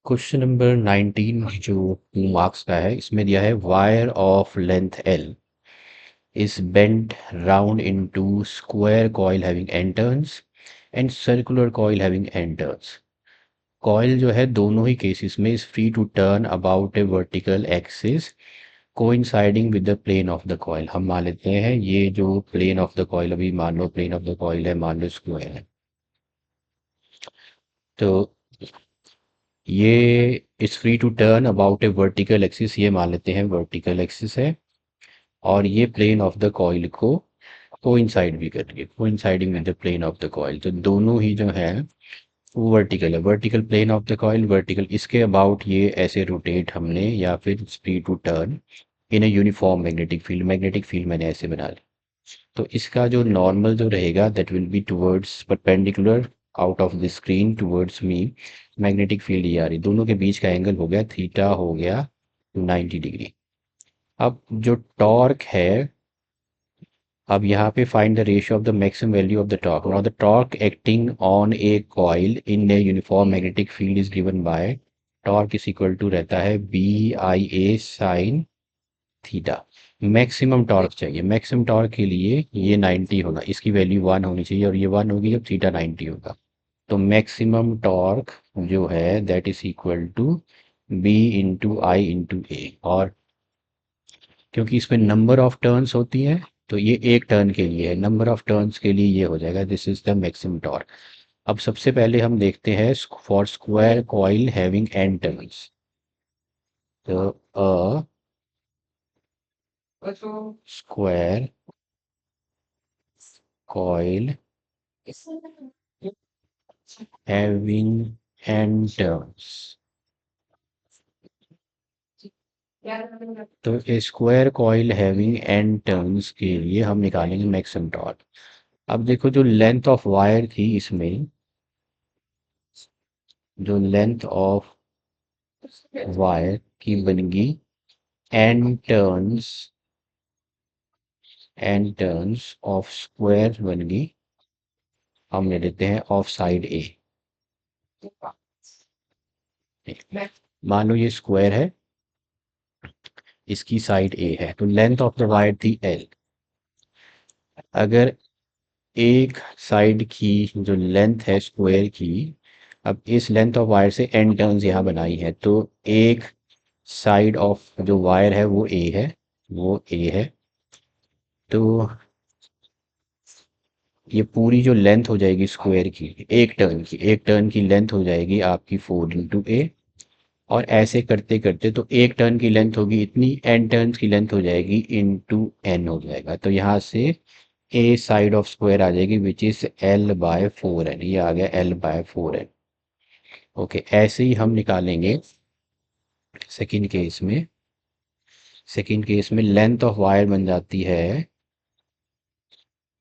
Question number 19 जो 2 marks का है, इसमें दिया है wire of length L is bent round into square coil having n turns and circular coil having n turns. Coil जो है दोनों ही केसेस में is free to turn about a vertical axis coinciding with the plane of the coil. हम मान लेते हैं ये जो प्लेन ऑफ द कॉइल, अभी मान लो प्लेन ऑफ द कॉइल है, मान लो स्क्वायर है, तो ये is free to turn about a vertical axis, ये मान लेते हैं वर्टिकल एक्सिस है, और ये प्लेन ऑफ द कॉइल को कोइंसाइड भी करके, coinciding with the plane of the coil, तो दोनों ही जो है वो वर्टिकल है, vertical plane of the coil vertical, इसके अबाउट ये ऐसे रोटेट हमने, या फिर free to turn in a uniform magnetic field मैंने ऐसे बना ली। तो इसका जो नॉर्मल जो रहेगा that will be towards perpendicular out of the screen towards me, magnetic field ये आ रही, दोनों के बीच का एंगल हो गया थीटा, हो गया 90 डिग्री। अब जो टॉर्क है, अब यहाँ पे find the ratio of the maximum value of the torque. Now the torque acting on a coil in a uniform magnetic field is given by torque is equal to रहता है BIA sine theta. Maximum torque चाहिए, maximum torque के लिए ये 90 होगा, इसकी value 1 होनी चाहिए, और ये 1 होगी जब थीटा 90 होगा। तो मैक्सिमम टॉर्क जो है that is equal to B/I/A, और क्योंकि इसमें नंबर ऑफ टर्न्स होती है तो ये एक टर्न के लिए है, नंबर ऑफ टर्न्स के लिए ये हो जाएगा, this is the maximum torque. अब सबसे पहले हम देखते हैं for square coil having n turns, तो a square coil having n turns, तो a square coil having n turns के लिए हम निकालेंगे मैक्सिमम टॉर्क। अब देखो जो लेंथ ऑफ वायर थी इसमें, जो लेंथ ऑफ वायर की बनेगी n टर्न्स ऑफ स्क्वायर बनेगी, हम ले लेते हैं ऑफ साइड ए। मान लो ये स्क्वायर है, इसकी साइड ए है, तो लेंथ ऑफ द वायर थी l। अगर एक साइड की जो लेंथ है स्क्वायर की, अब इस लेंथ ऑफ वायर से n टर्न्स यहाँ बनाई है, तो एक साइड ऑफ जो वायर है वो a है, वो a है, तो ये पूरी जो लेंथ हो जाएगी स्क्वायर की, एक टर्न की लेंथ हो जाएगी आपकी 4 × a, और ऐसे करते करते तो एक टर्न की लेंथ होगी इतनी, n टर्न्स की लेंथ हो जाएगी इनटू n हो जाएगा, तो यहाँ से a साइड ऑफ स्क्वायर आ जाएगी विच इज L/4n, ये आ गया L/4n। ओके, ऐसे ही हम निकालेंगे सेकंड केस में। सेकंड केस में लेंथ ऑफ वायर बन जाती है,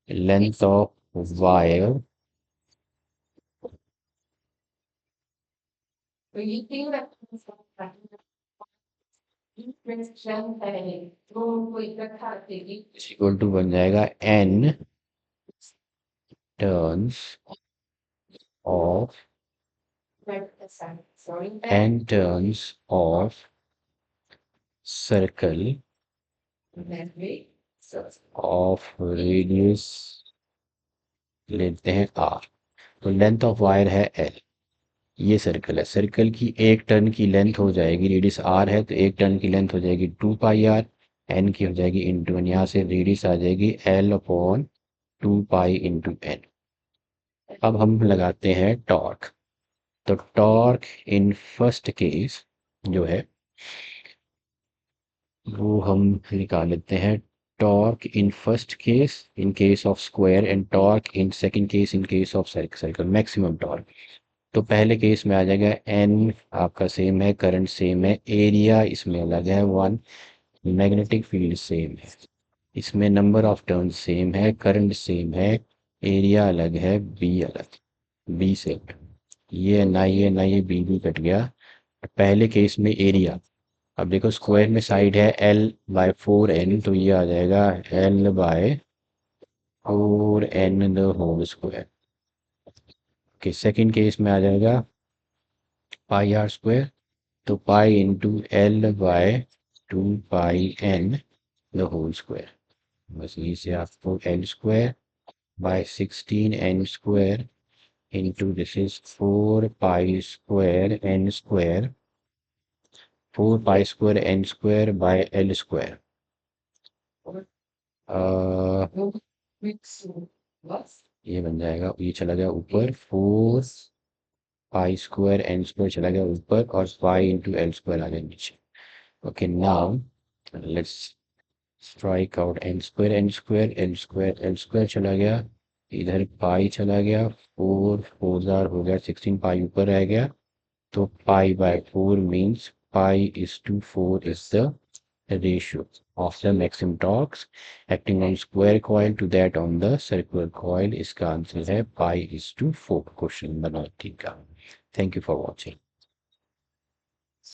length of wire equal to बन जाएगा turns of n turns of circle of radius लेते हैं r, तो लेंथ ऑफ वायर है l, ये सर्कल है, सर्कल की एक टर्न की लेंथ हो जाएगी, रेडियस r है तो एक टर्न की लेंथ हो जाएगी 2πr, n की हो जाएगी इंटू n, यहाँ से रेडियस आ जाएगी L/2π × n। अब हम लगाते हैं टॉर्क, तो टॉर्क इन फर्स्ट केस जो है वो हम निकाल लेते हैं, torque in first case in case of square and torque in second case in case of circle, maximum torque. तो पहले केस में आ जाएगा n आपका सेम है, करंट सेम है, एरिया इसमें अलग है 1, मैग्नेटिक फील्ड सेम है, इसमें नंबर ऑफ टर्न्स सेम है, करंट सेम है, एरिया अलग है, b अलग, b से ये ना ये b भी कट गया। पहले केस में एरिया, अब देखो स्क्वायर में साइड है L/4n, तो ये आ जाएगा L/4n the whole square. Okay, second case में आ जाएगा पाई आर स्क्वायर, तो pi into L by 2 pi n the whole square. बस यहीं से आपको L square by 16n square into this is 4 pi square by L square. ये बन जाएगा, ये चला गया ऊपर, 4 पाई स्क्वायर n स्क्वायर चला गया ऊपर, और पाई इंटू एल स्क्वायर आ गया नीचे। Okay, now let's strike out L square चला गया, इधर पाई चला गया, 4 4 हो गया 16, पाई ऊपर रह गया, तो पाई बाय 4 मीन्स पाई/4 is the ratio of the maximum torques acting on square coil to that on the circular coil। इसका आंसर है पाई/4, क्वेश्चन नंबर 19 का। Thank you for watching.